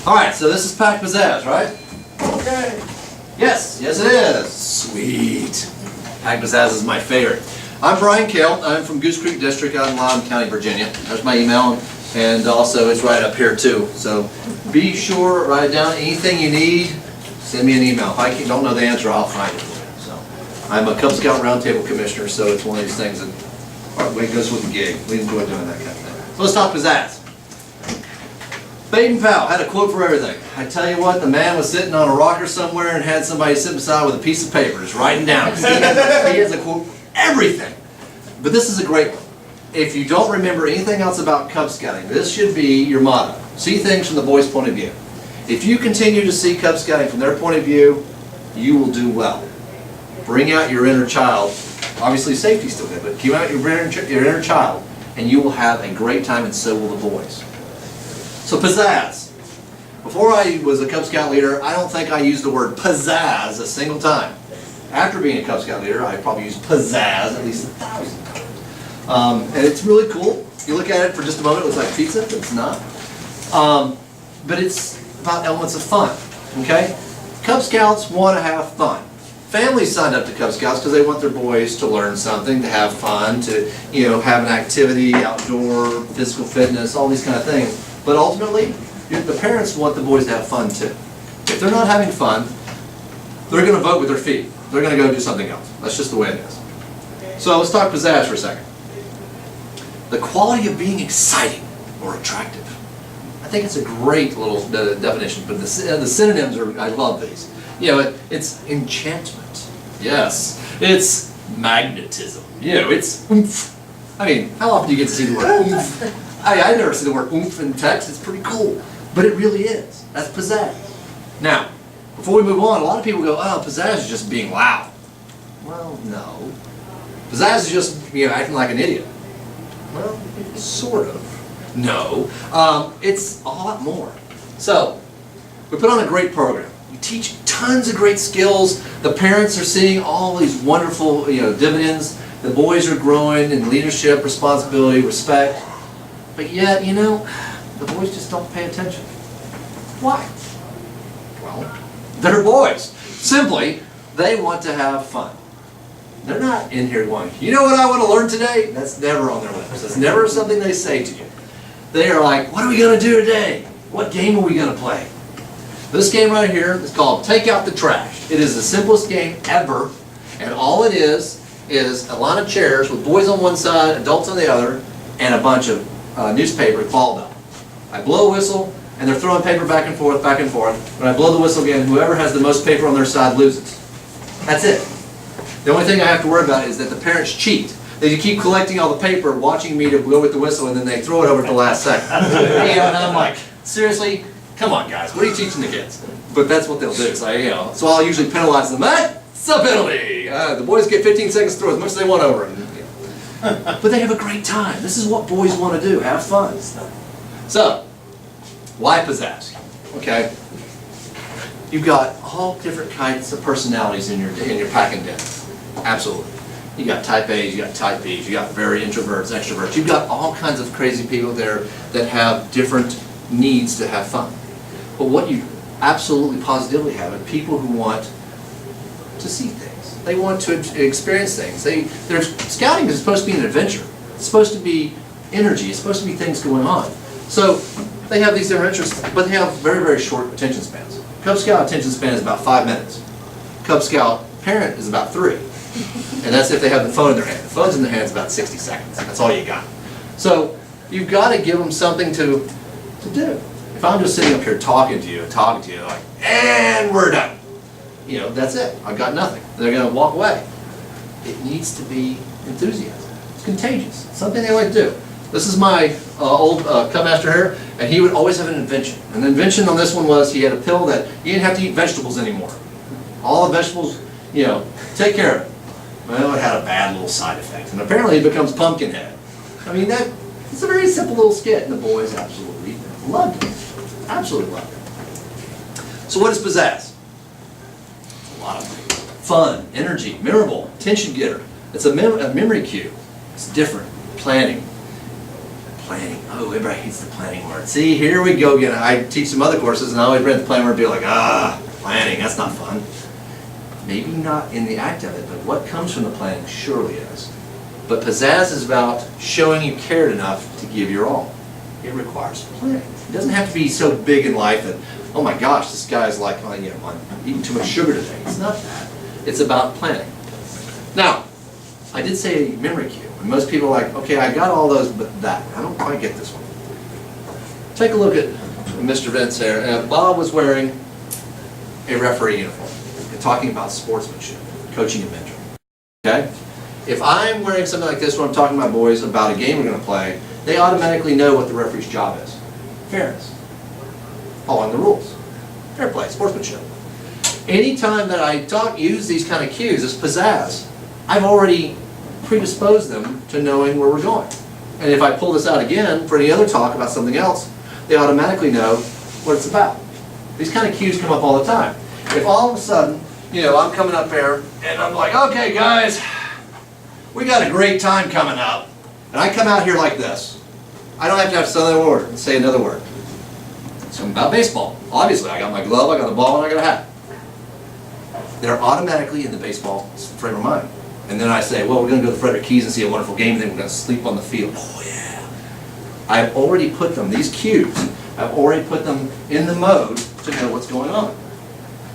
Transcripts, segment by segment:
Alright, so this is packed pizzazz, right? Okay. Yes, yes it is. Sweet. Packed pizzazz is my favorite. I'm Brian Kale. I'm from Goose Creek District out in Loudoun County, Virginia. There's my email, and also it's right up here too. So be sure, write it down. Anything you need, send me an email. If I don't know the answer, I'll find it for you. So I'm a Cub Scout Roundtable Commissioner, so it's one of these things that it goes with the gig. We enjoy doing that kind of thing. So let's talk pizzazz. Baden Powell had a quote for everything. I tell you what, the man was sitting on a rocker somewhere and had somebody sit beside with a piece of paper just writing down. He has a quote for everything. But this is a great one. If you don't remember anything else about Cub Scouting, this should be your motto. See things from the boys' point of view. If you continue to see Cub Scouting from their point of view, you will do well. Bring out your inner child. Obviously safety's still good, but keep out your inner child and you will have a great time, and so will the boys. So pizzazz. Before I was a Cub Scout leader, I don't think I used the word pizzazz a single time. After being a Cub Scout leader, I probably used pizzazz at least 1,000 times. And it's really cool. You look at it for just a moment, it looks like pizza, but it's not. But it's about elements of fun, okay? Cub Scouts want to have fun. Families signed up to Cub Scouts because they want their boys to learn something, to have fun, to have an activity, outdoor, physical fitness, all these kind of things. But ultimately, the parents want the boys to have fun too. If they're not having fun, they're going to vote with their feet. They're going to go do something else. That's just the way it is. So let's talk pizzazz for a second. The quality of being exciting or attractive. I think it's a great little definition, but the synonyms are, I love these. It's enchantment. Yes. It's magnetism. It's oomph. I mean, how often do you get to see the word oomph? I never see the word oomph in text. It's pretty cool. But it really is. That's pizzazz. Now, before we move on, a lot of people go, oh, pizzazz is just being loud. Well, no. Pizzazz is just acting like an idiot. Well, sort of. No. It's a lot more. So, we put on a great program. We teach tons of great skills. The parents are seeing all these wonderful dividends. The boys are growing in leadership, responsibility, respect. But yet, the boys just don't pay attention. Why? Well, they're boys. Simply, they want to have fun. They're not in here going, you know what I want to learn today? That's never on their lips. That's never something they say to you. They are like, what are we going to do today? What game are we going to play? This game right here is called Take Out the Trash. It is the simplest game ever, and all it is a line of chairs with boys on one side, adults on the other, and a bunch of newspaper balled up. I blow a whistle, and they're throwing paper back and forth, back and forth. When I blow the whistle again, whoever has the most paper on their side loses. That's it. The only thing I have to worry about is that the parents cheat. They keep collecting all the paper, watching me to go with the whistle, and then they throw it over at the last second. And I'm like, seriously? Come on, guys. What are you teaching the kids? But that's what they'll do. So, so I'll usually penalize them. It's a penalty. The boys get 15 seconds to throw as much as they want over it. But they have a great time. This is what boys want to do, have fun. So, why pizzazz? Okay, you've got all different kinds of personalities in your pack and den. Absolutely. You got type A's, you got type B's, you got very introverts, extroverts. You've got all kinds of crazy people there that have different needs to have fun. But what you absolutely positively have are people who want to see things. They want to experience things. Scouting is supposed to be an adventure. It's supposed to be energy. It's supposed to be things going on. So they have these different interests, but they have very, very short attention spans. Cub Scout attention span is about 5 minutes. Cub Scout parent is about 3. And that's if they have the phone in their hand. The phone's in their hand is about 60 seconds. That's all you got. So you've got to give them something to do. If I'm just sitting up here talking to you, like, and we're done. That's it. I've got nothing. They're going to walk away. It needs to be enthusiasm. It's contagious. It's something they like to do. This is my old Cub Master here, and he would always have an invention. And the invention on this one was he had a pill that you didn't have to eat vegetables anymore. All the vegetables, take care of it. Well, it had a bad little side effect, and apparently it becomes Pumpkinhead. I mean, it's a very simple little skit, and the boys absolutely loved it. Absolutely loved it. So what is pizzazz? A lot of things. Fun, energy, memorable, attention getter. It's a memory cue. It's different. Planning. Planning. Oh, everybody hates the planning word. See, here we go again. I teach some other courses, and I always read the planning word and be like, planning, that's not fun. Maybe not in the act of it, but what comes from the planning surely is. But pizzazz is about showing you cared enough to give your all. It requires planning. It doesn't have to be so big in life that, oh my gosh, this guy's like, oh, you know, I'm eating too much sugar today. It's not that. It's about planning. Now, I did say memory cue. And most people are like, okay, I got all those, but that, I don't quite get this one. Take a look at Mr. Vince here. Bob was wearing a referee uniform. We're talking about sportsmanship, coaching and mentoring. Okay? If I'm wearing something like this when I'm talking to my boys about a game we're going to play, they automatically know what the referee's job is. Fairness. Following the rules. Fair play, sportsmanship. Anytime that I use these kind of cues, this pizzazz, I've already predisposed them to knowing where we're going. And if I pull this out again for any other talk about something else, they automatically know what it's about. These kind of cues come up all the time. If all of a sudden, you know, I'm coming up there and I'm like, okay guys, we got a great time coming up. And I come out here like this. I don't have to say another word. Something about baseball. Obviously, I got my glove, I got the ball, and I got a hat. They're automatically in the baseball frame of mind. And then I say, well, we're going to go to Frederick Keys and see a wonderful game, and then we're going to sleep on the field. Oh yeah. I've already put them, these cues, I've already put them in the mode to know what's going on.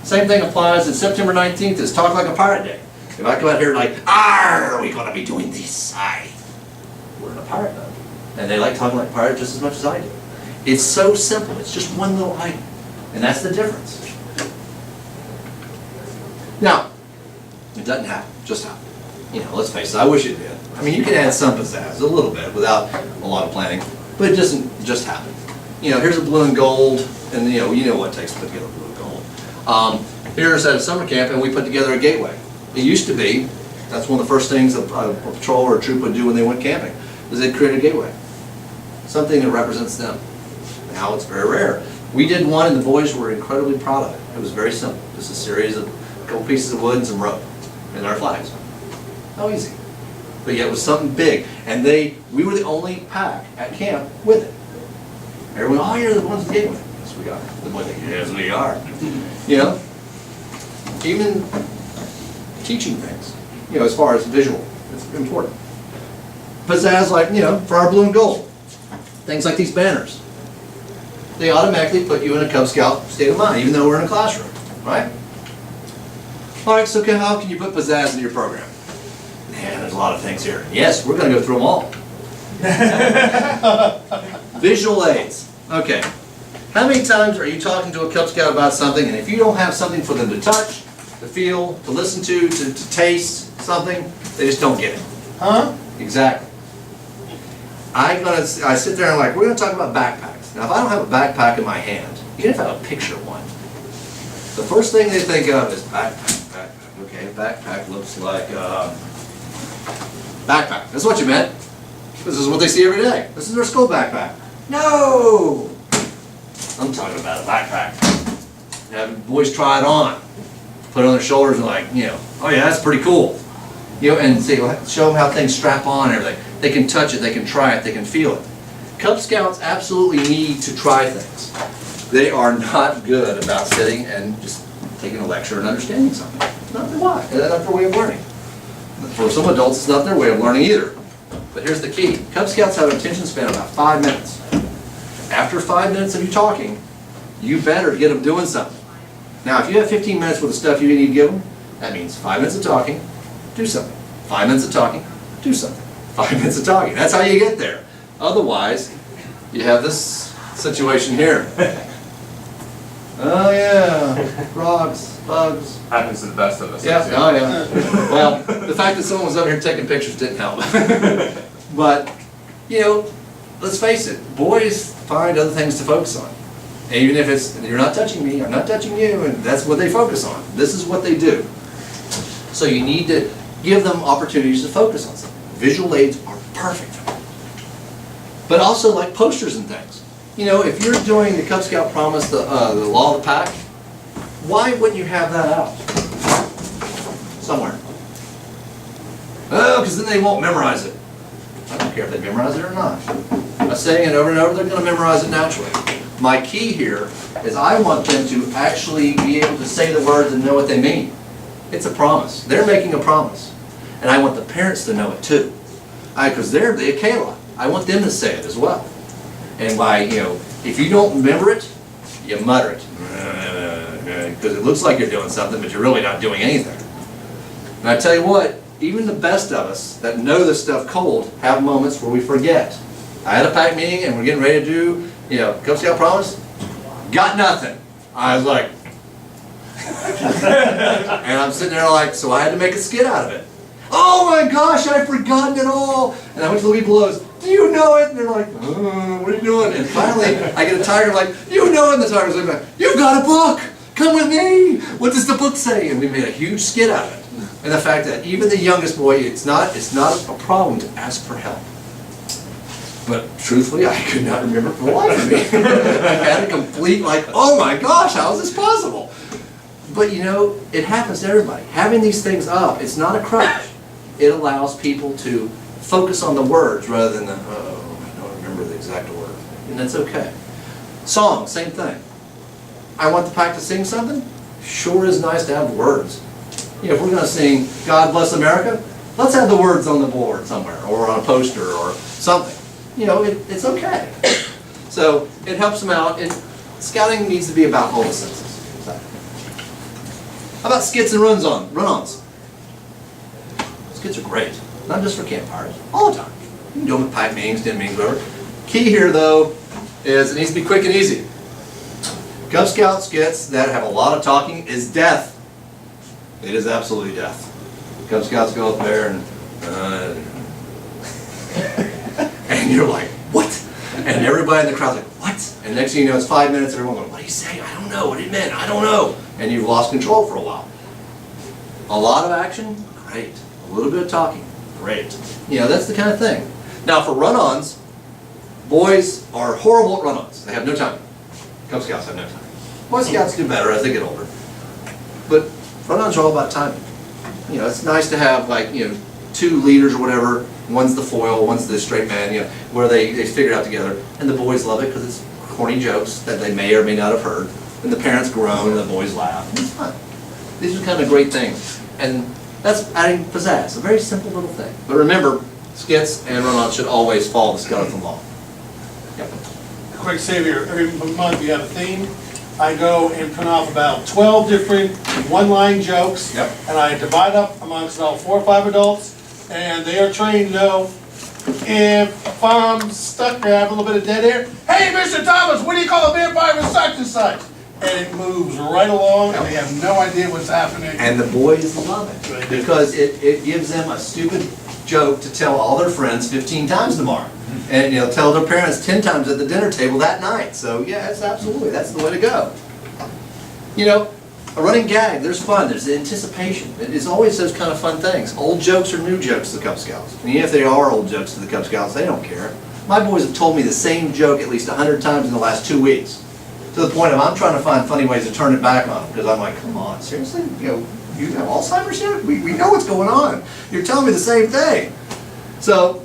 Same thing applies in September 19th is Talk Like a Pirate Day. If I go out here like, are we going to be doing this? We're in a pirate mode. And they like talking like a pirate just as much as I do. It's so simple. It's just one little item. And that's the difference. Now, it doesn't happen. Just happen. You know, let's face it, I wish it did. I mean, you can add some pizzazz, a little bit, without a lot of planning, but it doesn't just happen. You know, here's a blue and gold, and you know what it takes to put together blue and gold. Here's at a summer camp, and we put together a gateway. It used to be, that's one of the first things a patrol or a troop would do when they went camping, is they'd create a gateway. Something that represents them. Now it's very rare. We did one, and the boys were incredibly proud of it. It was very simple. Just a series of a couple pieces of wood and some rope, and our flags. How easy. But yet it was something big. And we were the only pack at camp with it. Everyone, oh, you're the ones with the gateway. Yes, we are. The boys think, yes, we are. You know? Even teaching things, you know, as far as visual, it's important. Pizzazz, like, you know, for our blue and gold. Things like these banners. They automatically put you in a Cub Scout state of mind, even though we're in a classroom, right? All right, so how can you put pizzazz in your program? Man, there's a lot of things here. Yes, we're going to go through them all. Visual aids. Okay. How many times are you talking to a Cub Scout about something, and if you don't have something for them to touch, to feel, to listen to taste something, they just don't get it? Huh? Exactly. I sit there and like, we're going to talk about backpacks. Now, if I don't have a backpack in my hand, even if I have a picture of one, the first thing they think of is backpack. Okay, backpack looks like backpack. That's what you meant. This is what they see every day. This is their school backpack. No! I'm talking about a backpack. Have boys try it on. Put it on their shoulders and like, you know, oh yeah, that's pretty cool. You know, and say, show them how things strap on and everything. They can touch it, they can try it, they can feel it. Cub Scouts absolutely need to try things. They are not good about sitting and just taking a lecture and understanding something. Not why. That's not their way of learning. For some adults, it's not their way of learning either. But here's the key. Cub Scouts have an attention span of about 5 minutes. After 5 minutes of you talking, you better get them doing something. Now, if you have 15 minutes with the stuff you need to give them, that means 5 minutes of talking, do something. 5 minutes of talking, do something. 5 minutes of talking. That's how you get there. Otherwise, you have this situation here. Oh yeah, frogs, bugs. Happens to the best of us. Yeah, oh yeah. Well, the fact that someone was up here taking pictures didn't help. But, you know, let's face it, boys find other things to focus on. And even if it's, you're not touching me, I'm not touching you, and that's what they focus on. This is what they do. So you need to give them opportunities to focus on something. Visual aids are perfect for that. But also like posters and things. You know, if you're doing the Cub Scout Promise, the Law of the Pack, why wouldn't you have that out somewhere? Oh, because then they won't memorize it. I don't care if they memorize it or not. by saying it over and over, they're going to memorize it naturally. My key here is I want them to actually be able to say the words and know what they mean. It's a promise. They're making a promise. And I want the parents to know it too. Because they're the Kale. I want them to say it as well. And by, if you don't remember it, you mutter it. Because it looks like you're doing something, but you're really not doing anything. And I tell you what, even the best of us that know this stuff cold have moments where we forget. I had a pack meeting and we're getting ready to do, Cub Scout promise. Got nothing. I was like, and I'm sitting there like, so I had to make a skit out of it. Oh my gosh, I've forgotten it all. And I went to the belows. Do you know it? And they're like, what are you doing? And finally, I get a tiger like, you know it. And the tiger's like, you've got a book. Come with me. What does the book say? And we made a huge skit out of it. And the fact that even the youngest boy, it's not a problem to ask for help. But truthfully, I could not remember for the life of me. I had a complete oh my gosh, how is this possible? But it happens to everybody. Having these things up, it's not a crutch. It allows people to focus on the words rather than I don't remember the exact word. And that's okay. Song, same thing. I want the pack to sing something. Sure is nice to have the words. If we're going to sing God Bless America, let's have the words on the board somewhere or on a poster or something. It's okay. So it helps them out, and scouting needs to be about all the senses. So. How about skits and run-ons? Skits are great, not just for campfires, all the time. You can do them at pipe meetings, den meetings, whatever. Key here, though, is it needs to be quick and easy. Cub Scout skits that have a lot of talking is death. It is absolutely death. Cub Scouts go up there and and you're like, what? And everybody in the crowd's like, what? And next thing you know, it's 5 minutes, everyone going, what do you say? I don't know. What it meant? I don't know. And you've lost control for a while. A lot of action, great. A little bit of talking, great. That's the kind of thing. Now for run-ons, boys are horrible at run-ons. They have no time. Cub Scouts have no time. Boy Scouts do better as they get older. But run-ons are all about timing. It's nice to have two leaders or whatever. One's the foil, one's the straight man, where they figure it out together. And the boys love it because it's corny jokes that they may or may not have heard. And the parents groan and the boys laugh. It's fun. These are kind of great things. And that's adding pizzazz, a very simple little thing. But remember, skits and run-ons should always follow the skeleton law. Yep. Quick savior, every month we have a theme. I go and print off about 12 different one-line jokes. Yep. And I divide up amongst about 4 or 5 adults. And they are trained to know if I'm stuck or I have a little bit of dead air. Hey, Mr. Thomas, what do you call a vampire with such and such? And it moves right along, and they have no idea what's happening. And the boys love it because it gives them a stupid joke to tell all their friends 15 times tomorrow. And tell their parents 10 times at the dinner table that night. So yeah, that's the way to go. A running gag, there's fun, there's anticipation. It's always those kind of fun things. Old jokes or new jokes to the Cub Scouts. And even if they are old jokes to the Cub Scouts, they don't care. My boys have told me the same joke at least 100 times in the last 2 weeks. To the point of I'm trying to find funny ways to turn it back on them. Because I'm like, come on, seriously? You have Alzheimer's here? We know what's going on. You're telling me the same thing. So,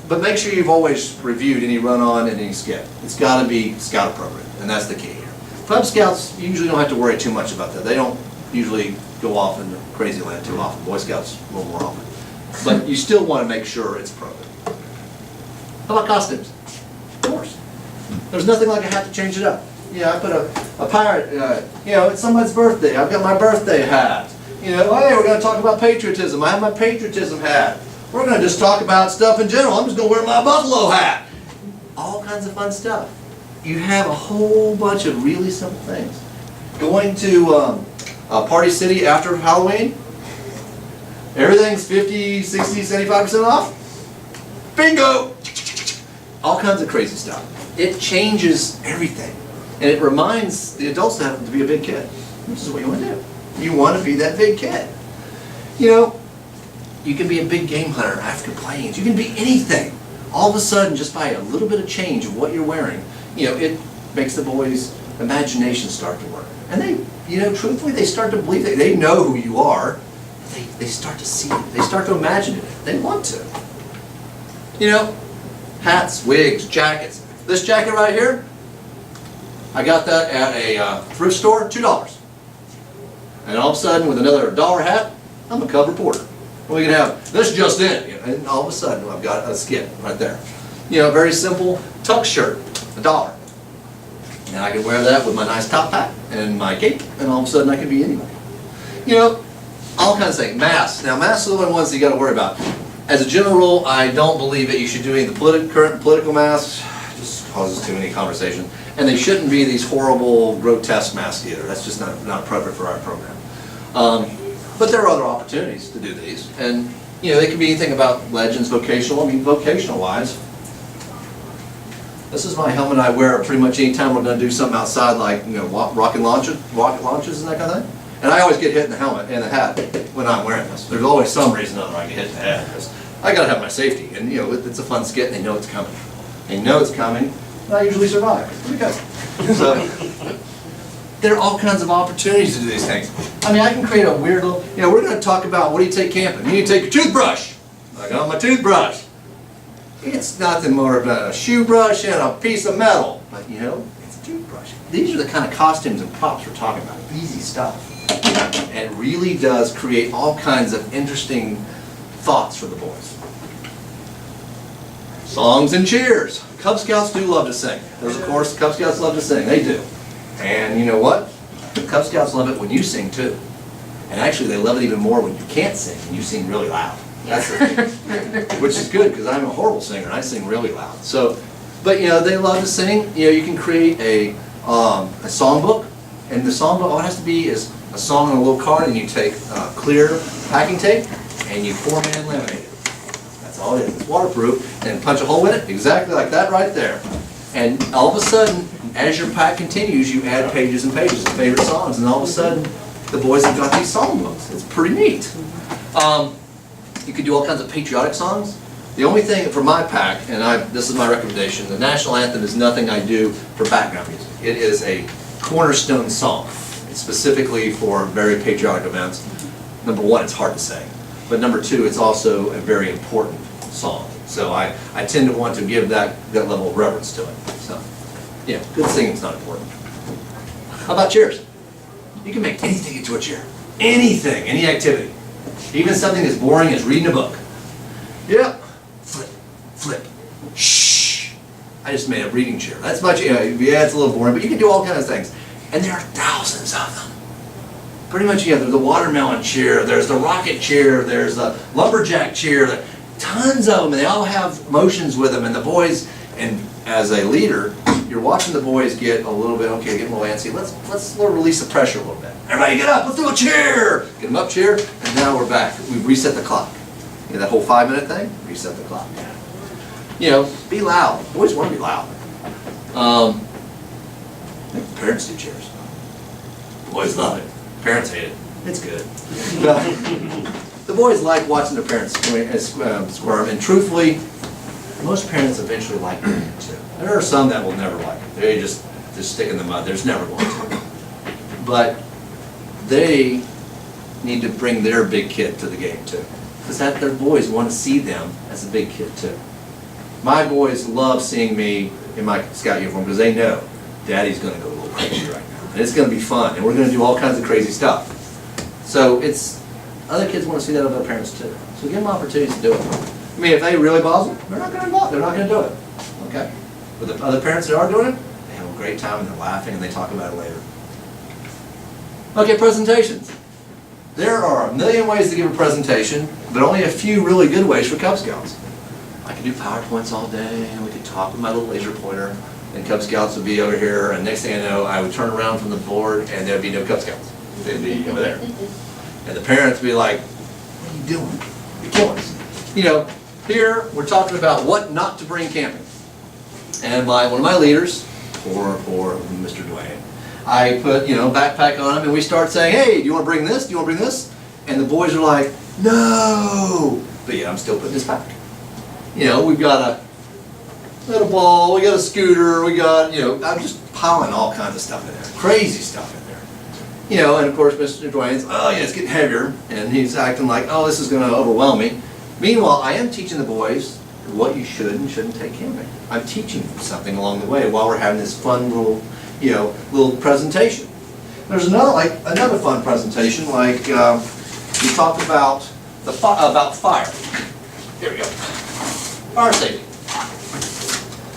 but make sure you've always reviewed any run-on and any skit. It's got to be Scout appropriate, and that's the key here. Cub Scouts usually don't have to worry too much about that. They don't usually go off into crazy land too often. Boy Scouts a little more often. But you still want to make sure it's appropriate. How about costumes? Of course. There's nothing like a hat to change it up. I put a pirate, it's somebody's birthday. I've got my birthday hat. Hey, we're going to talk about patriotism. I have my patriotism hat. We're going to just talk about stuff in general. I'm just going to wear my buffalo hat. All kinds of fun stuff. You have a whole bunch of really simple things. Going to Party City after Halloween, everything's 50, 60, 75% off. Bingo! All kinds of crazy stuff. It changes everything. And it reminds the adults to be a big kid. This is what you want to do. You want to be that big kid. You can be a big game hunter, African Plains. You can be anything. All of a sudden, just by a little bit of change of what you're wearing, it makes the boys' imagination start to work. And they, truthfully, they start to believe it. They know who you are. They start to see it. They start to imagine it. They want to. hats, wigs, jackets. This jacket right here, I got that at a thrift store, $2. And all of a sudden, with another $1 hat, I'm a cub reporter. We can have, this just in, you know, and all of a sudden, I've got a skit right there. You know, very simple tuck shirt, $1. And I can wear that with my nice top hat and my cape, and all of a sudden I can be anybody. You know, all kinds of things. Masks. Now, masks are the only ones that you got to worry about. As a general rule, I don't believe that you should do any of the current political masks. It just causes too many conversations. And they shouldn't be these horrible, grotesque masks either. That's just not appropriate for our program. But there are other opportunities to do these. And, you know, they can be anything about legends, vocational. I mean, vocational-wise, this is my helmet I wear pretty much anytime we're going to do something outside, like, you know, rocket launches and that kind of thing. And I always get hit in the helmet and the hat when I'm wearing this. There's always some reason or other I get hit in the head, because I got to have my safety. And, you know, it's a fun skit, and they know it's coming. They know it's coming, and I usually survive. It's pretty good. So, there are all kinds of opportunities to do these things. I mean, I can create a weird little, you know, we're going to talk about, what do you take camping? You need to take your toothbrush. I got my toothbrush. It's nothing more than a shoe brush and a piece of metal. But, you know, it's a toothbrush. These are the kind of costumes and props we're talking about. Easy stuff. And it really does create all kinds of interesting thoughts for the boys. Songs and cheers. Cub Scouts do love to sing. There's, of course, Cub Scouts love to sing. They do. And you know what? The Cub Scouts love it when you sing too. And actually, they love it even more when you can't sing and you sing really loud. That's the thing. Which is good, because I'm a horrible singer and I sing really loud. So, but you know, they love to sing. You know, you can create a songbook, and the songbook, all it has to be is a song on a little card, and you take clear packing tape and you four-man laminate it. That's all it is. It's waterproof, and punch a hole in it, exactly like that right there. And all of a sudden, as your pack continues, you add pages and pages of favorite songs, and all of a sudden, the boys have got these songbooks. It's pretty neat. You could do all kinds of patriotic songs. The only thing for my pack, and this is my recommendation, the national anthem is nothing I do for background music. It is a cornerstone song. It's specifically for very patriotic events. Number one, it's hard to sing. But number two, it's also a very important song. So I tend to want to give that level of reverence to it. So, yeah, good singing's not important. How about cheers? You can make anything into a cheer. Anything, any activity. Even something as boring as reading a book. Yep. Flip, flip, shh. I just made a reading chair. That's much, yeah, it's a little boring, but you can do all kinds of things. And there are thousands of them. Pretty much, yeah, there's the watermelon chair, there's the rocket chair, there's the lumberjack chair, tons of them, and they all have motions with them, and the boys, and as a leader, you're watching the boys get a little bit, okay, get a little antsy, let's release the pressure a little bit. Everybody get up, let's do a cheer! Get them up, cheer, and now we're back. We've reset the clock. You know, that whole 5-minute thing, reset the clock. You know, be loud. Boys want to be loud. Parents do cheers. Boys love it. Parents hate it. It's good. The boys like watching their parents squirm, and truthfully, most parents eventually like it too. There are some that will never like it. They just stick in the mud. There's never going to. But they need to bring their big kid to the game too, because their boys want to see them as a big kid too. My boys love seeing me in my scout uniform because they know Daddy's going to go a little crazy right now, and it's going to be fun, and we're going to do all kinds of crazy stuff. So other kids want to see that of their parents too. So give them opportunities to do it. I mean, if they really bother them, they're not going to involve. They're not going to do it. Okay. But the other parents that are doing it, they have a great time and they're laughing and they talk about it later. Okay, presentations. There are a million ways to give a presentation, but only a few really good ways for Cub Scouts. I could do PowerPoints all day, and we could talk with my little laser pointer, and Cub Scouts would be over here, and next thing I know, I would turn around from the board, and there'd be no Cub Scouts. They'd be over there. And the parents would be like, what are you doing? You're killing us. You know, here, we're talking about what not to bring camping. And one of my leaders, poor Mr. Dwayne, I put, backpack on him, and we start saying, hey, do you want to bring this? Do you want to bring this? And the boys are like, no! But yeah, I'm still putting this back. We've got a little ball, we got a scooter, we got, I'm just piling all kinds of stuff in there. Crazy stuff in there. And of course Mr. Dwayne's, oh yeah, it's getting heavier, and he's acting like, oh, this is going to overwhelm me. Meanwhile, I am teaching the boys what you should and shouldn't take camping. I'm teaching them something along the way while we're having this fun little, little presentation. There's another fun presentation, like we talked about fire. Here we go. Fire safety.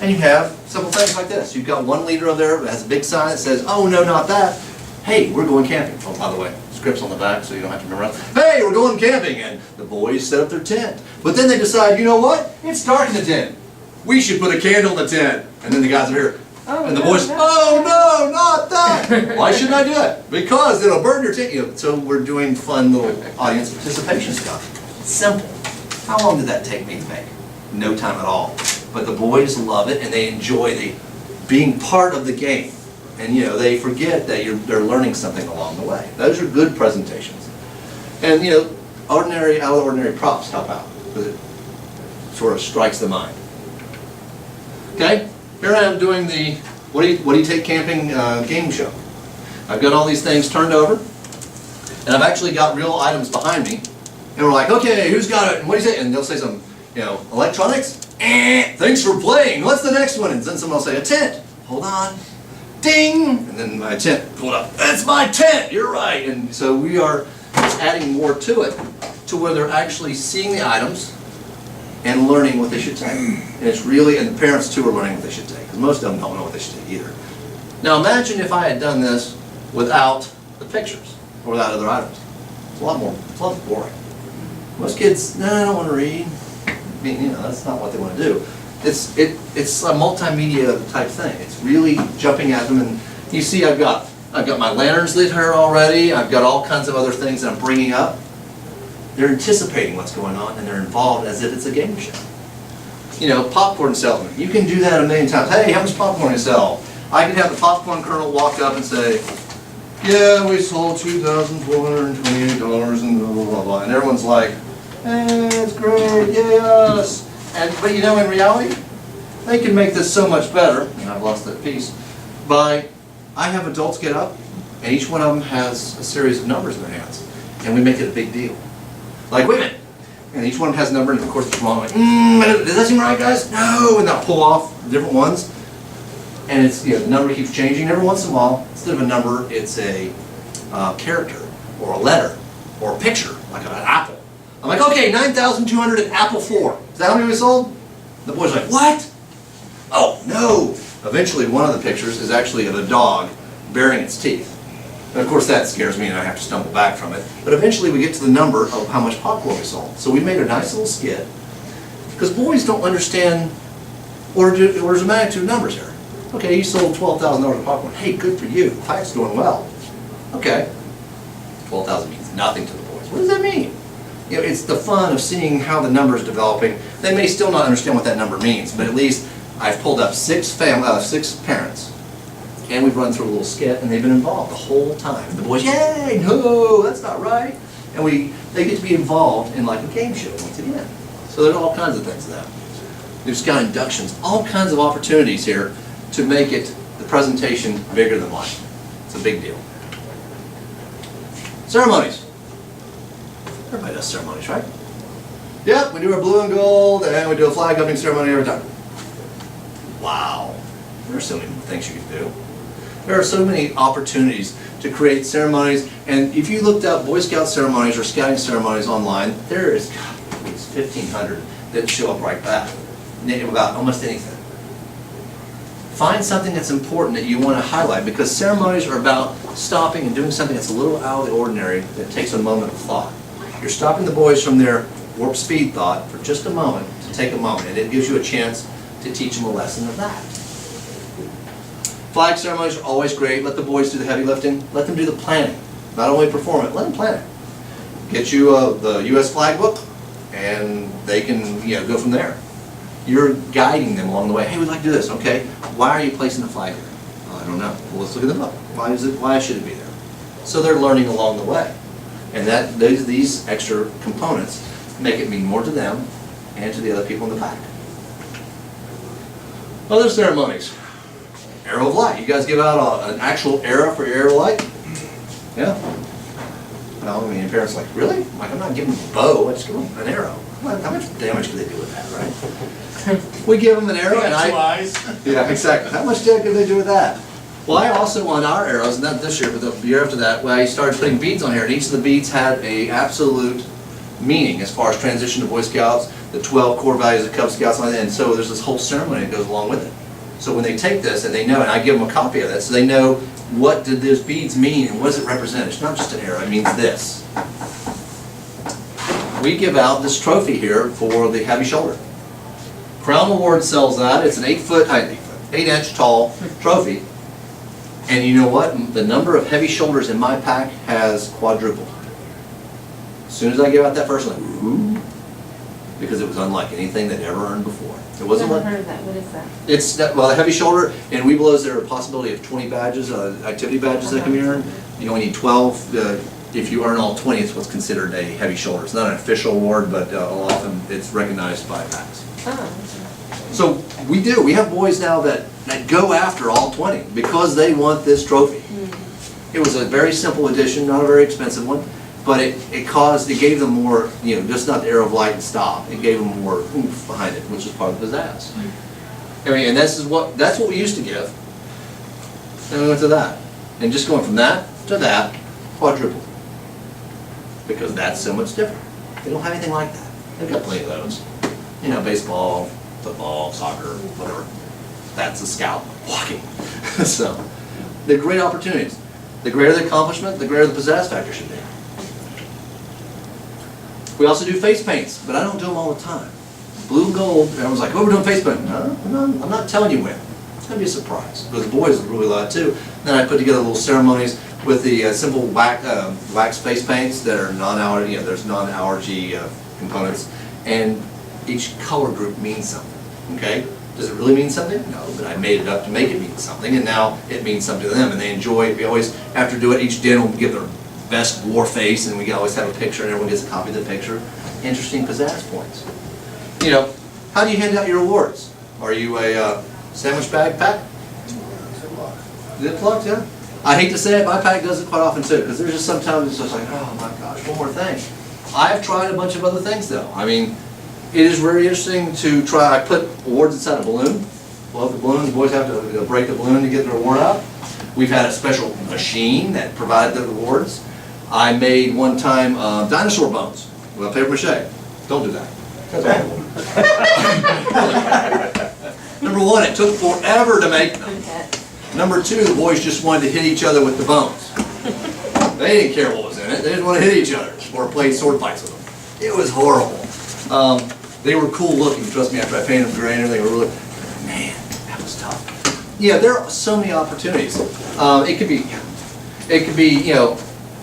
And you have simple things like this. You've got 1 leader over there that has a big sign that says, "Oh no, not that. Hey, we're going camping." Oh, by the way, scripts on the back so you don't have to remember. Hey, we're going camping, and the boys set up their tent. But then they decide, you know what? It's dark in the tent. We should put a candle in the tent. And then the guys are here. And the boys, "Oh no, not that." Why shouldn't I do that? Because it'll burn your tent. So we're doing fun little audience participation stuff. Simple. How long did that take me to make? No time at all. But the boys love it, and they enjoy being part of the game. And they forget that they're learning something along the way. Those are good presentations. And out of the ordinary props help out, because it sort of strikes the mind. Okay, here I am doing the what do you take camping game show. I've got all these things turned over, and I've actually got real items behind me. And we're like, okay, who's got it? And what do you say? And they'll say some, electronics. Thanks for playing. What's the next one? And then someone will say a tent. Hold on. Ding! And then my tent pulled up. That's my tent! You're right! And so we are adding more to it, to where they're actually seeing the items and learning what they should take. And it's really, and the parents too are learning what they should take, because most of them don't know what they should take either. Now imagine if I had done this without the pictures, or without other items. It's a lot more boring. Most kids, no, I don't want to read. I mean, that's not what they want to do. It's a multimedia type thing. It's really jumping at them, and you see I've got my lanterns lit here already. I've got all kinds of other things that I'm bringing up. They're anticipating what's going on, and they're involved as if it's a game show. Popcorn salesman. You can do that a million times. Hey, how much popcorn you sell? I can have the popcorn colonel walk up and say, "Yeah, we sold $2,428 and blah blah blah blah," and everyone's like, "Hey, it's great, yes." But in reality, they can make this so much better, and I've lost that piece, I have adults get up, and each one of them has a series of numbers in their hands, and we make it a big deal. Like, wait a minute, and each one has a number, and of course it's wrong, like, does that seem right, guys? No, and they'll pull off different ones, and it's, the number keeps changing every once in a while. Instead of a number, it's a character, or a letter, or a picture, like an apple. I'm like, okay, 9,200 at apple 4. Is that how many we sold? The boy's like, what? Oh, no. Eventually, one of the pictures is actually of a dog baring its teeth. And of course, that scares me, and I have to stumble back from it. But eventually, we get to the number of how much popcorn we sold. So we made a nice little skit, because boys don't understand orders of magnitude numbers here. Okay, you sold $12,000 of popcorn. Hey, good for you. Pike's doing well. Okay. 12,000 means nothing to the boys. What does that mean? It's the fun of seeing how the number is developing. They may still not understand what that number means, but at least I've pulled up 6 parents, and we've run through a little skit, and they've been involved the whole time. And the boys, yay, no, that's not right. And they get to be involved in like a game show once again. So there's all kinds of things to that. There's Scout inductions, all kinds of opportunities here to make the presentation bigger than life. It's a big deal. Ceremonies. Everybody does ceremonies, right? Yep, we do our blue and gold, and we do a flag opening ceremony every time. Wow. There are so many things you can do. There are so many opportunities to create ceremonies, and if you looked up Boy Scout ceremonies or Scouting ceremonies online, there is 1,500 that show up right back about almost anything. Find something that's important that you want to highlight, because ceremonies are about stopping and doing something that's a little out of the ordinary that takes a moment of thought. You're stopping the boys from their warp speed thought for just a moment, to take a moment, and it gives you a chance to teach them a lesson of that. Flag ceremonies are always great. Let the boys do the heavy lifting. Let them do the planning. Not only perform it, let them plan it. Get you the U.S. flag book, and they can go from there. You're guiding them along the way. Hey, we'd like to do this. Okay, why are you placing the flag here? Well, I don't know. Well, let's look at the book. Why should it be there? So they're learning along the way. And these extra components make it mean more to them and to the other people in the pack. Other ceremonies. Arrow of light. You guys give out an actual arrow for your arrow of light? Yeah? Well, I mean, parents are like, really? I'm like, I'm not giving them a bow, I just give them an arrow. Well, how much damage could they do with that, right? We give them an arrow and Two eyes. yeah, exactly. How much damage could they do with that? Well, I also, on our arrows, not this year, but the year after that, I started putting beads on here, and each of the beads had a absolute meaning as far as transition to Boy Scouts, the 12 core values of Cub Scouts, and so there's this whole ceremony that goes along with it. So when they take this and they know, and I give them a copy of that, so they know what did those beads mean and what does it represent. It's not just an arrow, it means this. We give out this trophy here for the heavy shoulder. Crown Award sells that. It's an 8-inch tall trophy. And you know what? The number of heavy shoulders in my pack has quadrupled. As soon as I give out that first one, ooh, because it was unlike anything they'd ever earned before. It wasn't Never like, heard of that. What is that? it's, well, the heavy shoulder, in Webelos there are a possibility of 20 badges, activity badges that can be earned. You only need 12. If you earn all 20, it's what's considered a heavy shoulder. It's not an official award, but often it's recognized by packs. Oh. So we do. We have boys now that go after all 20 because they want this trophy. It was a very simple addition, not a very expensive one, but it gave them more, just not the arrow of light and stop. It gave them more oomph behind it, which is part of the pizzazz. I mean, and that's what we used to give. Then we went to that. And just going from that to that, quadruple. Because that's so much different. They don't have anything like that. They've got plenty of those. Baseball, football, soccer, whatever. That's a scout walking. So, they're great opportunities. The greater the accomplishment, the greater the pizzazz factor should be. We also do face paints, but I don't do them all the time. Blue and gold, everyone's like, oh, we're doing face paint. No, I'm not telling you when. It's going to be a surprise. Because the boys really love it too. Then I put together little ceremonies with the simple wax face paints that are non-allergy, there's non-allergy components. And each color group means something, okay? Does it really mean something? No, but I made it up to make it mean something, and now it means something to them, and they enjoy it. We always, after do it, each den will give their best war face, and we always have a picture, and everyone gets a copy of the picture. Interesting pizzazz points. How do you hand out your awards? Are you a sandwich bag pack? Ziploc, yeah? I hate to say it, my pack does it quite often too, because there's just sometimes it's just like, oh my gosh, one more thing. I've tried a bunch of other things though. I mean, it is very interesting to try. I put awards inside a balloon. Blow up the balloon. The boys have to break the balloon to get their award out. We've had a special machine that provided the awards. I made one time dinosaur bones with paper mache. Don't do that. Number one, it took forever to make them. Number two, the boys just wanted to hit each other with the bones. They didn't care what was in it. They just wanted to hit each other or play sword fights with them. It was horrible. They were cool looking, trust me, after I painted them gray and everything, they were really, man, that was tough. Yeah, there are so many opportunities. It could be,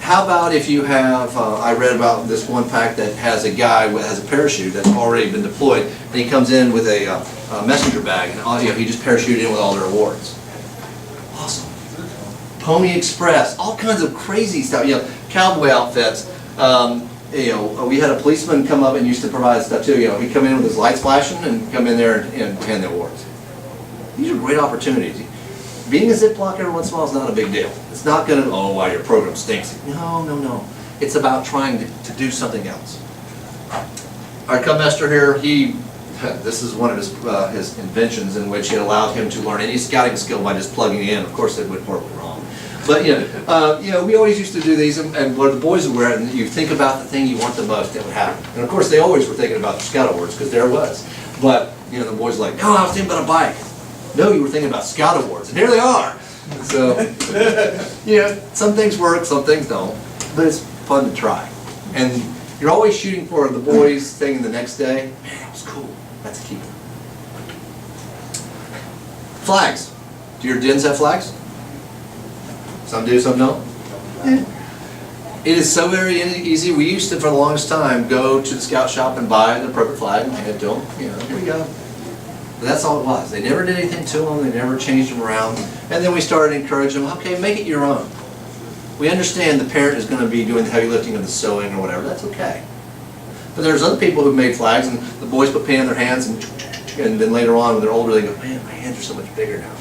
how about if you have, I read about this one pack that has a guy who has a parachute that's already been deployed, and he comes in with a messenger bag, and he just parachuted in with all their awards. Awesome. Pony Express, all kinds of crazy stuff, cowboy outfits. We had a policeman come up and used to provide stuff too. He'd come in with his lights flashing and come in there and hand the awards. These are great opportunities. Being a Ziploc every once in a while is not a big deal. It's not going to, oh, wow, your program stinks. No. It's about trying to do something else. Our Cub Master here, this is one of his inventions in which it allowed him to learn any scouting skill by just plugging it in. Of course, it went horribly wrong. But we always used to do these, and what the boys would wear, and you think about the thing you want the most that would happen. And of course, they always were thinking about the Scout Awards because there it was. But the boys were like, no, I was thinking about a bike. No, you were thinking about Scout Awards, and here they are. So, some things work, some things don't, but it's fun to try. And you're always shooting for the boys thing the next day. Man, it was cool. That's a keeper. Flags. Do your dens have flags? Some do, some don't. It is so very easy. We used to, for the longest time, go to the scout shop and buy the appropriate flag and hand it to them. Here we go. But that's all it was. They never did anything to them. They never changed them around. And then we started encouraging them, okay, make it your own. We understand the parent is going to be doing the heavy lifting of the sewing or whatever. That's okay. But there's other people who made flags, and the boys put paint on their hands, and then later on, when they're older, they go, man, my hands are so much bigger now.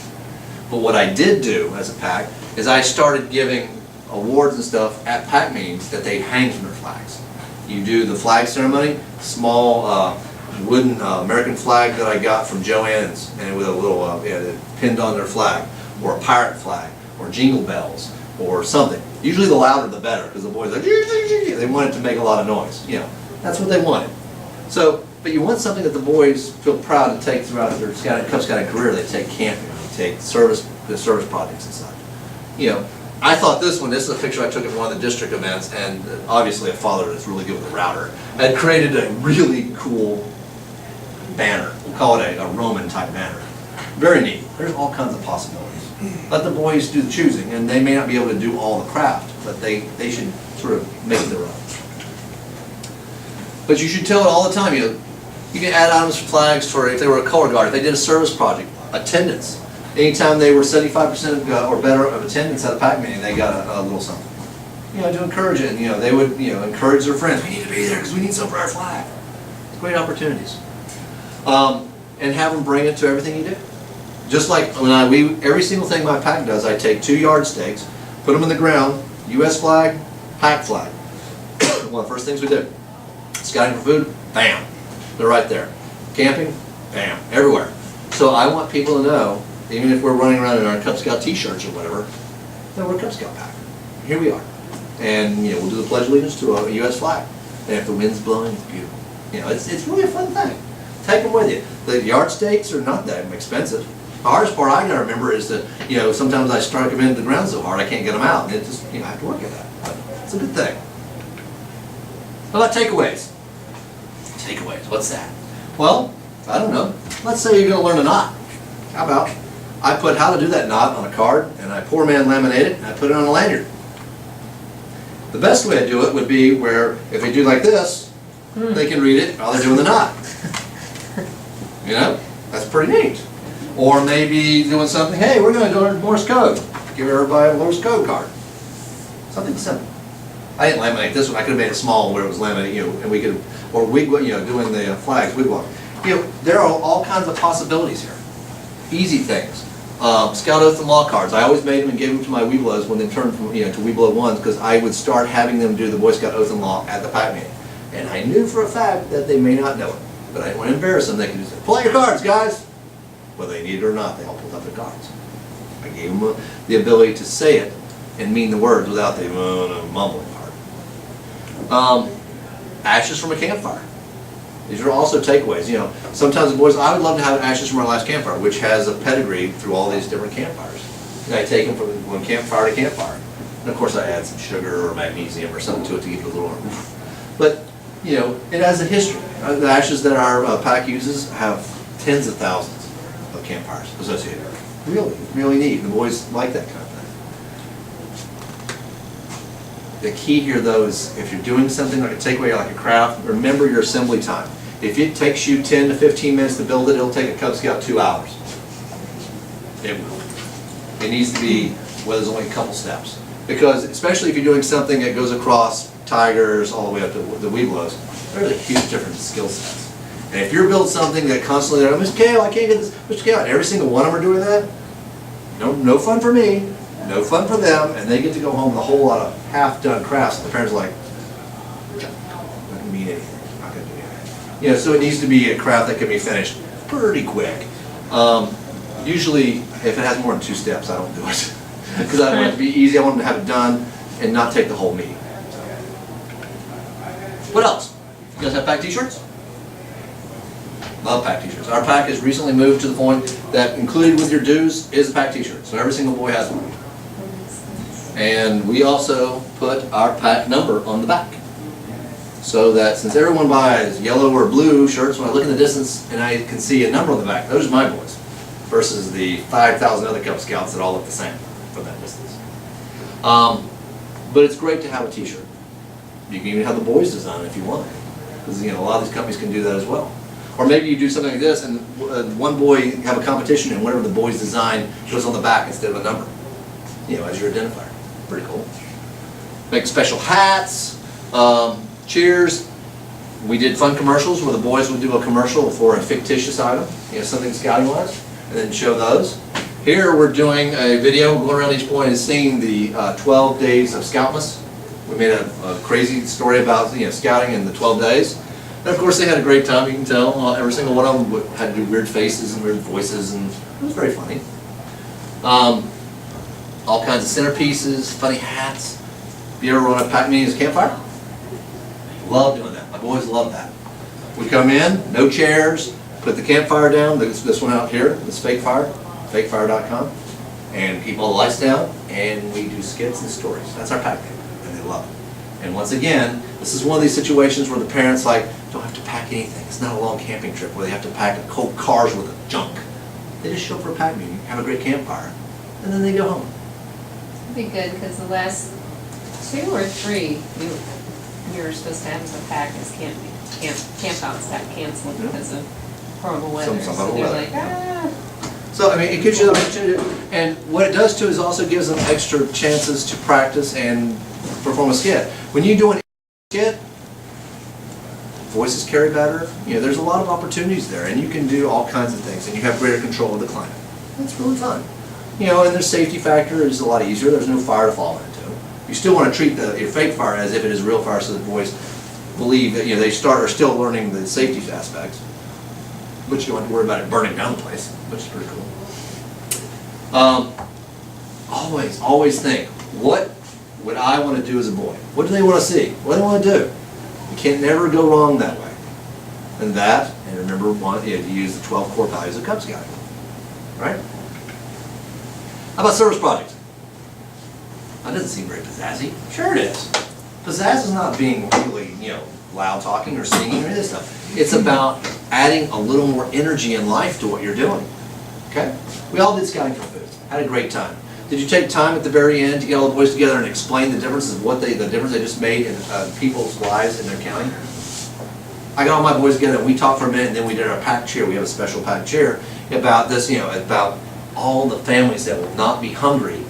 But what I did do as a pack is I started giving awards and stuff at pack meetings that they hang from their flags. You do the flag ceremony, small wooden American flag that I got from Joann's, and with a little pinned on their flag, or a pirate flag, or jingle bells, or something. Usually the louder the better, because the boys are like, they want it to make a lot of noise. You know, that's what they wanted. So, but you want something that the boys feel proud to take throughout their Cub Scouting career. They take camping, they take the service projects and such. You know, I thought this is a picture I took at one of the district events, and obviously a father that's really good with a router had created a really cool banner. We'll call it a Roman type banner. Very neat. There's all kinds of possibilities. Let the boys do the choosing, and they may not be able to do all the craft, but they should sort of make their own. But you should tell it all the time. You can add items for flags for if they were a color guard, if they did a service project, attendance. Anytime they were 75% or better of attendance at a PAC meeting, they got a little something. You know, to encourage it, and they would encourage their friends. We need to be there because we need something for our flag. It's great opportunities. And have them bring it to everything you do. Just like when every single thing my PAC does, I take 2 yardsticks, put them in the ground, U.S. flag, PAC flag. One of the first things we do. Scouting for food, bam, they're right there. Camping, bam, everywhere. So I want people to know, even if we're running around in our Cub Scout t-shirts or whatever, that we're a Cub Scout PAC. Here we are. And we'll do the Pledge of Allegiance to a U.S. flag. And if the wind's blowing, it's beautiful. It's really a fun thing. Take them with you. The yardsticks are not that expensive. The hardest part I gotta remember is that, sometimes I strike them into the ground so hard I can't get them out, and it just, I have to work at that. But it's a good thing. How about takeaways? Takeaways, what's that? Well, I don't know. Let's say you're gonna learn a knot. How about I put how to do that knot on a card, and I poor man laminate it, and I put it on a lanyard. The best way to do it would be where, if they do like this, they can read it while they're doing the knot. That's pretty neat. Or maybe doing something, hey, we're going to do Morse code. Give everybody a Morse code card. Something simple. I didn't laminate this one. I could have made it small where it was laminated, and we could, or doing the flags, wigwam. There are all kinds of possibilities here. Easy things. Scout Oath and Law cards. I always made them and gave them to my Webelos when they turned from, to Webelo 1s, because I would start having them do the Boy Scout Oath and Law at the PAC meeting. And I knew for a fact that they may not know it. But I didn't want to embarrass them. They could just say, pull out your cards, guys. Whether they need it or not, they all pulled up their cards. I gave them the ability to say it and mean the words without the mumbling part. Ashes from a campfire. These are also takeaways. Sometimes the boys, I would love to have ashes from our last campfire, which has a pedigree through all these different campfires. And I take them from one campfire to campfire. And of course I add some sugar or magnesium or something to it to give it a little, but it has a history. The ashes that our PAC uses have tens of thousands of campfires associated with it. Really, really neat. The boys like that kind of thing. The key here, though, is if you're doing something like a takeaway, like a craft, remember your assembly time. If it takes you 10 to 15 minutes to build it, it'll take a Cub Scout 2 hours. It will. It needs to be, there's only a couple steps. Because, especially if you're doing something that goes across tigers all the way up to the Webelos, there's a huge difference in skill sets. And if you're building something that constantly, Mr. Kale, I can't get this, Mr. Kale, and every single one of them are doing that, no fun for me, no fun for them, and they get to go home with a whole lot of half-done crafts, and the parents are like, not going to mean anything, not going to do anything. So it needs to be a craft that can be finished pretty quick. Usually, if it has more than 2 steps, I don't do it. Because I want it to be easy, I want them to have it done, and not take the whole meeting. What else? You guys have PAC t-shirts? Love PAC t-shirts. Our PAC has recently moved to the point that included with your dues is a PAC t-shirt. So every single boy has one. And we also put our PAC number on the back. So that since everyone buys yellow or blue shirts, when I look in the distance and I can see a number on the back, those are my boys. Versus the 5,000 other Cub Scouts that all look the same from that distance. But it's great to have a t-shirt. You can even have the boys design it if you want. Because a lot of these companies can do that as well. Or maybe you do something like this and one boy have a competition and whatever the boy's design goes on the back instead of a number. As your identifier. Pretty cool. Make special hats, cheers. We did fun commercials where the boys would do a commercial for a fictitious item, something scouting wise, and then show those. Here we're doing a video going around each point and seeing the 12 days of Scoutmas. We made a crazy story about scouting in the 12 days. And of course they had a great time, you can tell. Every single one of them had to do weird faces and weird voices, and it was very funny. All kinds of centerpieces, funny hats. Have you ever run a pack meeting as a campfire? Love doing that. My boys love that. We come in, no chairs, put the campfire down, this one out here, this fake fire, fakefire.com, and keep all the lights down, and we do skits and stories. That's our pack meeting, and they love it. And once again, this is one of these situations where the parents don't have to pack anything. It's not a long camping trip where they have to pack whole cars with junk. They just show up for a pack meeting, have a great campfire, and then they go home. It'd be good, because the last 2 or 3 we were supposed to have as a pack as campouts got canceled because of horrible weather. Some So they're weather. like, ah. So, I mean, it gives you the opportunity, and what it does too is also gives them extra chances to practice and perform a skit. When you do a skit, voices carry better, there's a lot of opportunities there, and you can do all kinds of things, and you have greater control of the climate. That's really fun. And their safety factor is a lot easier, there's no fire to fall into. You still want to treat your fake fire as if it is real fire, so the boys believe that they are still learning the safety aspects. But you don't have to worry about it burning down the place, which is pretty cool. Always think, what would I want to do as a boy? What do they want to see? What do they want to do? You can never go wrong that way. And remember, you use the 12 core values of Cub Scouting, right? How about service projects? That doesn't seem very pizzazzy. Sure it is. Pizzazz is not being really, loud talking or singing or any of this stuff. It's about adding a little more energy and life to what you're doing. Okay? We all did scouting for food. Had a great time. Did you take time at the very end to get all the boys together and explain the differences of the difference they just made in people's lives in their county? I got all my boys together and we talked for a minute, and then we did our pack chair. We have a special pack chair about this, about all the families that will not be hungry,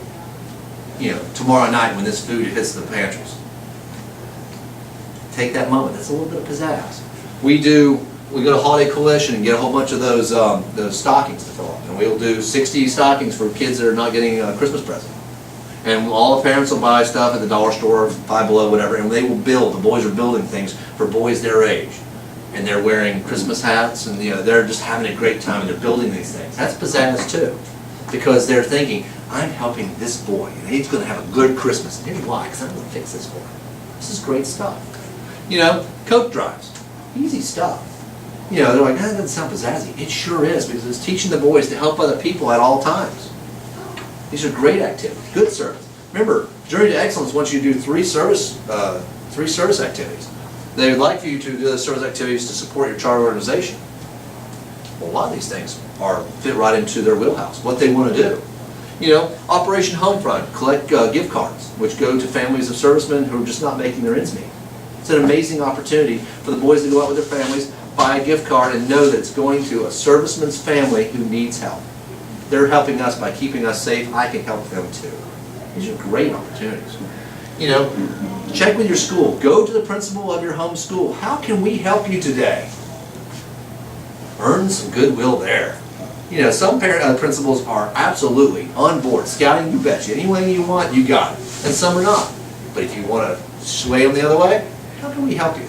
tomorrow night when this food hits the pantries. Take that moment. That's a little bit of pizzazz. We go to Holiday Coalition and get a whole bunch of those stockings to fill up, and we'll do 60 stockings for kids that are not getting a Christmas present. And all the parents will buy stuff at the dollar store, Five Below, whatever, and they will build. The boys are building things for boys their age, and they're wearing Christmas hats, and they're just having a great time, and they're building these things. That's pizzazz too, because they're thinking, I'm helping this boy, and he's going to have a good Christmas. And here's why, because I'm going to fix this for him. This is great stuff. Coke drives, easy stuff. They're like, that doesn't sound pizzazzy. It sure is, because it's teaching the boys to help other people at all times. These are great activities, good service. Remember, Journey to Excellence wants you to do 3 service activities. They would like for you to do those service activities to support your charter organization. Well, a lot of these things fit right into their wheelhouse, what they want to do. Operation Homefront, collect gift cards, which go to families of servicemen who are just not making their ends meet. It's an amazing opportunity for the boys to go out with their families, buy a gift card, and know that it's going to a serviceman's family who needs help. They're helping us by keeping us safe. I can help them too. These are great opportunities. Check with your school. Go to the principal of your home school. How can we help you today? Earn some goodwill there. Some principals are absolutely on board. Scouting, you betcha. Any way you want, you got it. And some are not. But if you want to sway them the other way, how can we help you?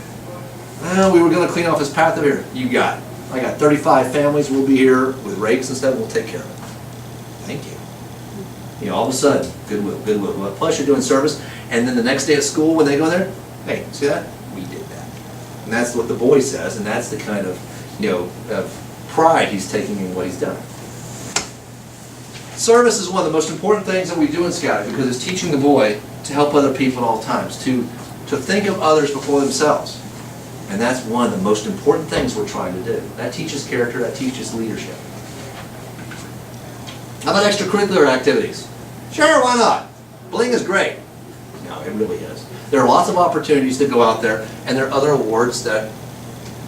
Well, we were going to clean off this path over here. You got it. I got 35 families. We'll be here with rakes and stuff. We'll take care of it. Thank you. All of a sudden, goodwill. Well, plus you're doing service, and then the next day at school when they go there, hey, see that? We did that. And that's what the boy says, and that's the kind of, of pride he's taking in what he's done. Service is one of the most important things that we do in scouting, because it's teaching the boy to help other people at all times, to think of others before themselves. And that's one of the most important things we're trying to do. That teaches character, that teaches leadership. How about extracurricular activities? Sure, why not? Bling is great. No, it really is. There are lots of opportunities to go out there, and there are other awards that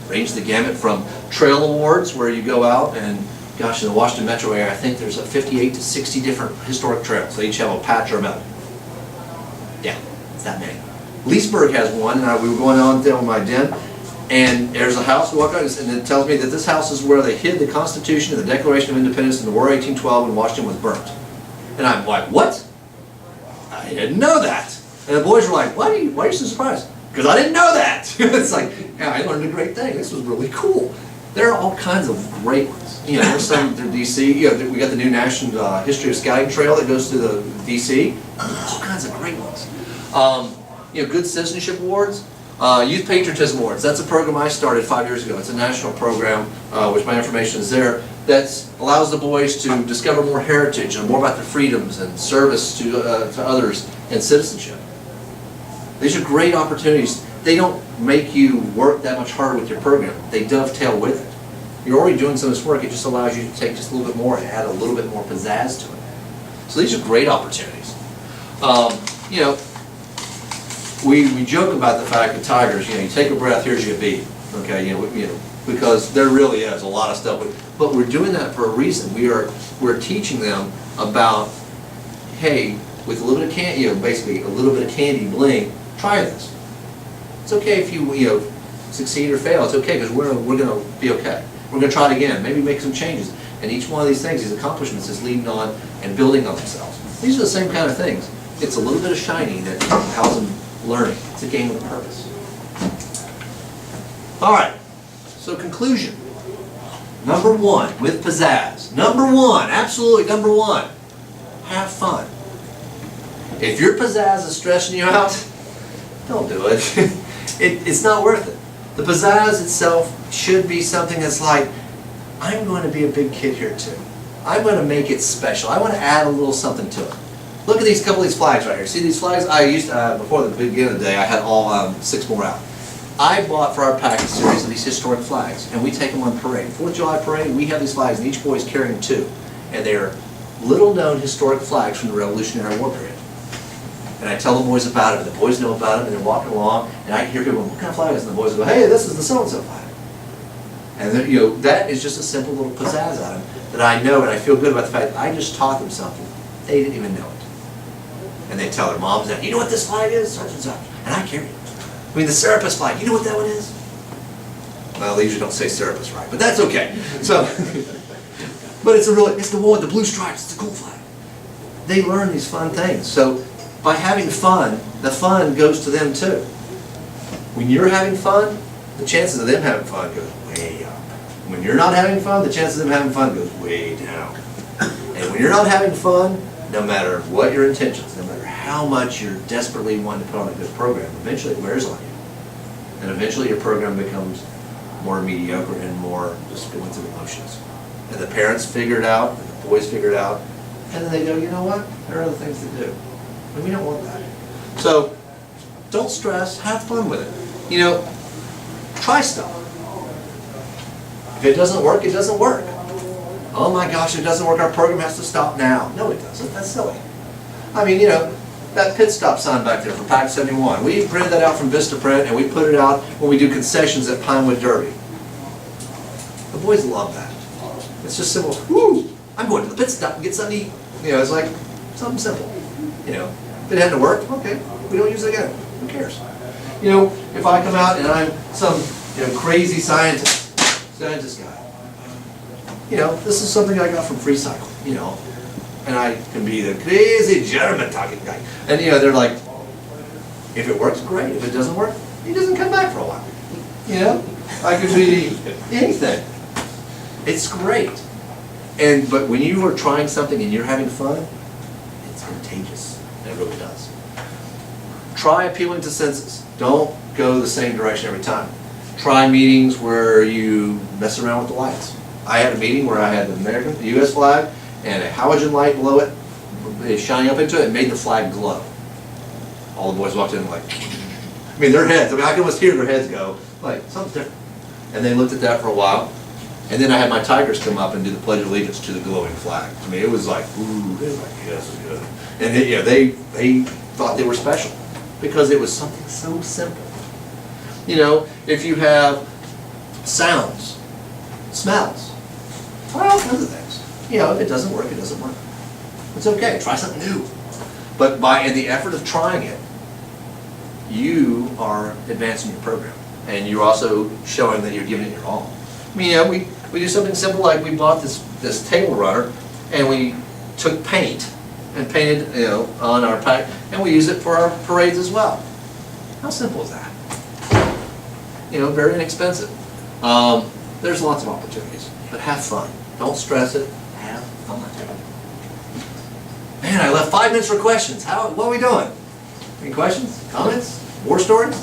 range the gamut from trail awards, where you go out and, gosh, in the Washington metro area, I think there's 58 to 60 different historic trails. They each have a patch or a medal. Yeah, it's that many. Leesburg has one, and we were going on there with my den, and there's a house, we walk out, and it tells me that this house is where they hid the Constitution and the Declaration of Independence in the War of 1812 when Washington was burnt. And I'm like, what? I didn't know that. And the boys were like, why are you so surprised? Because I didn't know that. It's like, yeah, I learned a great thing. This was really cool. There are all kinds of great ones. You know, there's some through DC. You know, we got the new National History of Scouting Trail that goes through the DC. All kinds of great ones. You know, good citizenship awards. Youth Patriotism Awards. That's a program I started 5 years ago. It's a national program, which my information is there, that allows the boys to discover more heritage and more about their freedoms and service to others and citizenship. These are great opportunities. They don't make you work that much harder with your program. They dovetail with it. You're already doing some of this work. It just allows you to take just a little bit more and add a little bit more pizzazz to it. So these are great opportunities. You know, we joke about the fact that tigers, you know, you take a breath, here's your beat. Okay, you know, because there really is a lot of stuff. But we're doing that for a reason. We're teaching them about, hey, with a little bit of candy, you know, basically a little bit of candy bling, try this. It's okay if you succeed or fail. It's okay because we're going to be okay. We're going to try it again. Maybe make some changes. And each one of these things, these accomplishments, is leading on and building on themselves. These are the same kind of things. It's a little bit of shiny that helps them learning. It's a game with a purpose. All right. So conclusion. Number one, with pizzazz. Number one, absolutely number one. Have fun. If your pizzazz is stressing you out, don't do it. It's not worth it. The pizzazz itself should be something that's like, I'm going to be a big kid here too. I'm going to make it special. I want to add a little something to it. Look at these couple of these flags right here. See these flags? I used to, before the beginning of the day, I had all 6 more out. I bought for our packet series of these historic flags, and we take them on parade. 4th of July parade, we have these flags, and each boy is carrying 2. And they're little-known historic flags from the Revolutionary War period. And I tell the boys about it, and the boys know about it, and they're walking along, and I hear people going, what kind of flag is it? And the boys go, hey, this is the so-and-so flag. And then, you know, that is just a simple little pizzazz on them that I know, and I feel good about the fact that I just taught them something. They didn't even know it. And they tell their moms that, you know what this flag is? Such and such. And I carry it. I mean, the Serapis flag, you know what that one is? Well, they usually don't say Serapis right, but that's okay. So, but it's the one with the blue stripes. It's a cool flag. They learn these fun things. So by having fun, the fun goes to them too. When you're having fun, the chances of them having fun goes way up. When you're not having fun, the chances of them having fun goes way down. And when you're not having fun, no matter what your intentions, no matter how much you're desperately wanting to put on a good program, eventually it wears on you. And eventually your program becomes more mediocre and more just going through the motions. And the parents figure it out, and the boys figure it out, and then they go, you know what, there are other things to do. And we don't want that. So don't stress, have fun with it. You know, try stuff. If it doesn't work, it doesn't work. Oh my gosh, it doesn't work, our program has to stop now. No, it doesn't, that's silly. I mean, you know, that pit stop sign back there for Pack 71, we printed that out from Vistaprint and we put it out when we do concessions at Pinewood Derby. The boys love that. It's just simple, whoo, I'm going to the pit stop and get something to eat. You know, it's like something simple. You know, if it hadn't worked, okay, we don't use it again. Who cares? You know, if I come out and I'm some crazy scientist guy, you know, this is something I got from Free Cycle, you know, and I can be the crazy German talking guy. And you know, they're like, if it works, great. If it doesn't work, he doesn't come back for a while. You know, I could be anything. It's great. But when you are trying something and you're having fun, it's contagious. It really does. Try appealing to senses. Don't go the same direction every time. Try meetings where you mess around with the lights. I had a meeting where I had the U.S. flag and a halogen light below it, shining up into it, and made the flag glow. All the boys walked in like, I mean, their heads, I mean, I can almost hear their heads go, like, something's different. And they looked at that for a while. And then I had my Tigers come up and do the Pledge of Allegiance to the glowing flag. I mean, it was like, ooh, they were like, yeah, this is good. And they thought they were special because it was something so simple. You know, if you have sounds, smells, try all kinds of things. You know, if it doesn't work, it doesn't work. It's okay, try something new. But in the effort of trying it, you are advancing your program. And you're also showing that you're giving it your all. I mean, you know, we do something simple like we bought this table runner and we took paint and painted, on our pack, and we use it for our parades as well. How simple is that? Very inexpensive. There's lots of opportunities, but have fun. Don't stress it. Have fun. Man, I left 5 minutes for questions. What are we doing? Any questions? Comments? War stories?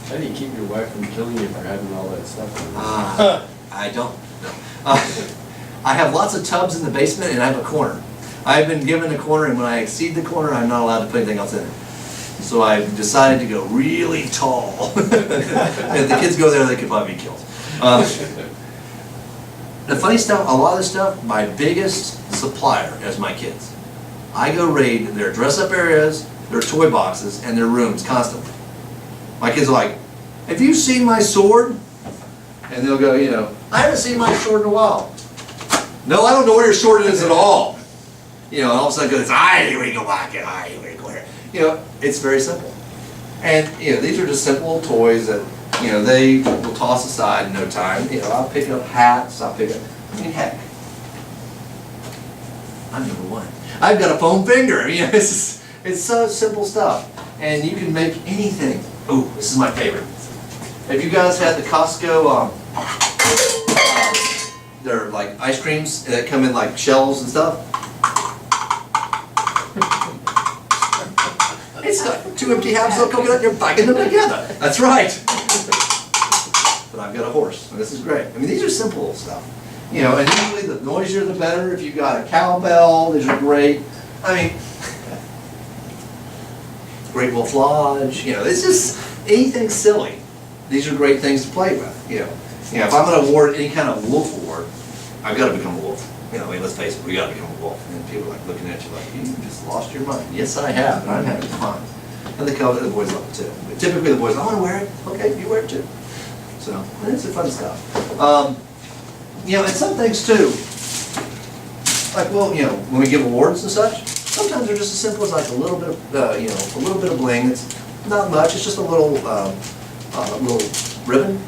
How do you keep your wife from killing you for having all that stuff? I don't know. I have lots of tubs in the basement, and I have a corner. I've been given a corner, and when I exceed the corner, I'm not allowed to put anything else in it. So I've decided to go really tall. If the kids go there, they could probably be killed. The funny stuff, a lot of this stuff, my biggest supplier is my kids. I go raid their dress-up areas, their toy boxes, and their rooms constantly. My kids are like, have you seen my sword? And they'll go, I haven't seen my sword in a while. No, I don't know where your sword is at all. And all of a sudden it goes, we go back and we go here. It's very simple. And, these are just simple toys that, they will toss aside in no time. I'll pick up hats, heck. I'm number one. I've got a foam finger. It's so simple stuff. And you can make anything. Ooh, this is my favorite. Have you guys had the Costco, they're like ice creams that come in like shells and stuff? It's got 2 empty halves of coconut and you're banging them together. That's right. But I've got a horse, and this is great. These are simple stuff. And usually the noisier the better. If you've got a cowbell, these are great. Great Wolf Lodge, it's just anything silly. These are great things to play with, if I'm going to award any kind of wolf award, I've got to become a wolf. Let's face it, we got to become a wolf. And people are like looking at you like, you just lost your mind. Yes, I have, and I'm having fun. And the boys love it too. But typically the boys, I want to wear it. Okay, you wear it too. So, it's fun stuff. And some things too, like, when we give awards and such, sometimes they're just as simple as like a little bit of, a little bit of bling. It's not much. It's just a little ribbon.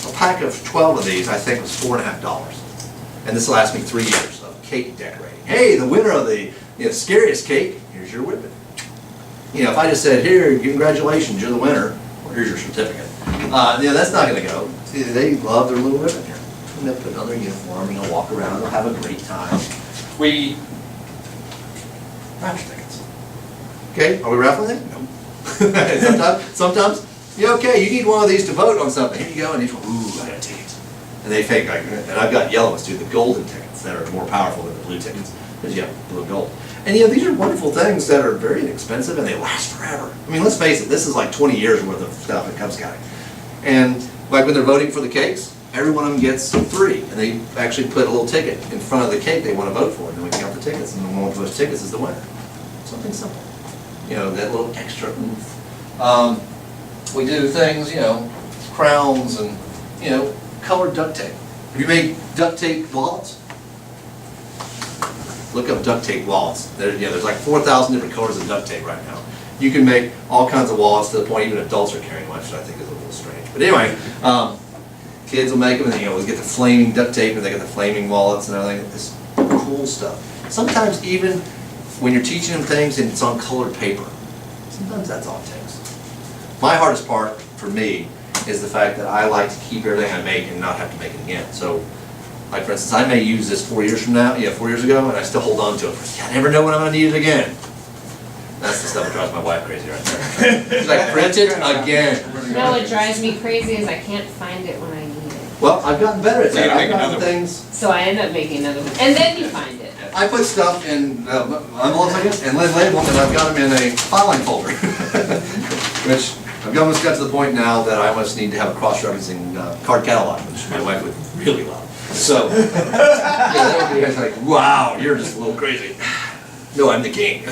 A pack of 12 of these, I think, was $4.50. And this will last me 3 years of cake decorating. Hey, the winner of the scariest cake, here's your ribbon. If I just said, here, congratulations, you're the winner, well, here's your certificate. That's not going to go. They love their little ribbon here. And they'll put on their uniform, and they'll walk around, they'll have a great time. We raffle tickets. Okay, are we raffling it? No. sometimes, okay, you need one of these to vote on something. Here you go, and each one, ooh, I got a ticket. And they fake, and I've got yellow ones too, the golden tickets that are more powerful than the blue tickets. Because you have blue and gold. And these are wonderful things that are very inexpensive and they last forever. Let's face it, this is like 20 years worth of stuff at Cub Scouting. And like when they're voting for the cakes, every one of them gets 3. And they actually put a little ticket in front of the cake they want to vote for. And then we count the tickets, and the one with those tickets is the winner. Something simple. That little extra oomph. We do things, crowns and, colored duct tape. Have you made duct tape wallets? Look up duct tape wallets. There's like 4,000 different colors of duct tape right now. You can make all kinds of wallets to the point even adults are carrying one, which I think is a little strange. But anyway, kids will make them, and we get the flaming duct tape, and they get the flaming wallets and everything. It's cool stuff. Sometimes even when you're teaching them things and it's on colored paper, sometimes that's all it takes. My hardest part for me is the fact that I like to keep everything I make and not have to make it again. So, like for instance, I may use this 4 years from now, 4 years ago, and I still hold on to it. I never know when I'm going to need it again. That's the stuff that drives my wife crazy right there. She's like, print it again. No, what drives me crazy is I can't find it when I need it. Well, I've gotten better at that. I've gotten things. So I end up making another one, and then you find it. I put stuff in envelopes, I guess, and label them, and I've got them in a filing folder. Which I've almost got to the point now that I almost need to have a cross-referencing card catalog, which my wife would really love. So, that would be like, wow, you're just a little crazy. No, I'm the king.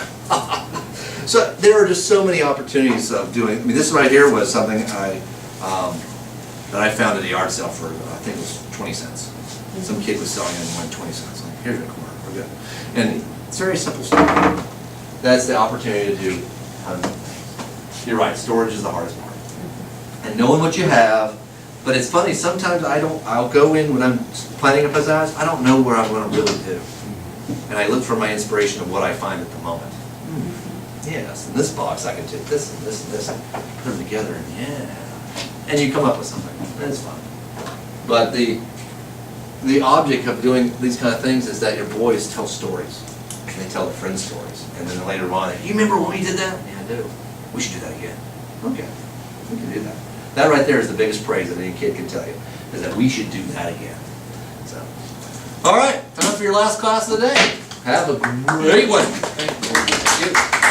So there are just so many opportunities of doing. This right here was something that I found at a yard sale for I think it was 20 cents. Some kid was selling it and went 20 cents. Like, here's a corner, we're good. And it's very simple stuff. That's the opportunity to do. You're right. Storage is the hardest part. And knowing what you have, But it's funny, sometimes I'll go in when I'm planning a pizzazz, I don't know where I'm gonna really do. And I look for my inspiration of what I find at the moment. Yes, in this box I can take this and this and this, and put them together, and yeah. And you come up with something, and it's fun. But the object of doing these kind of things is that your boys tell stories. And they tell their friends stories. And then later on, you remember when we did that? Yeah, I do. We should do that again. Okay, we can do that. That right there is the biggest praise that any kid can tell you, is that we should do that again. So, all right, time for your last class of the day. Have a great one. Thank you.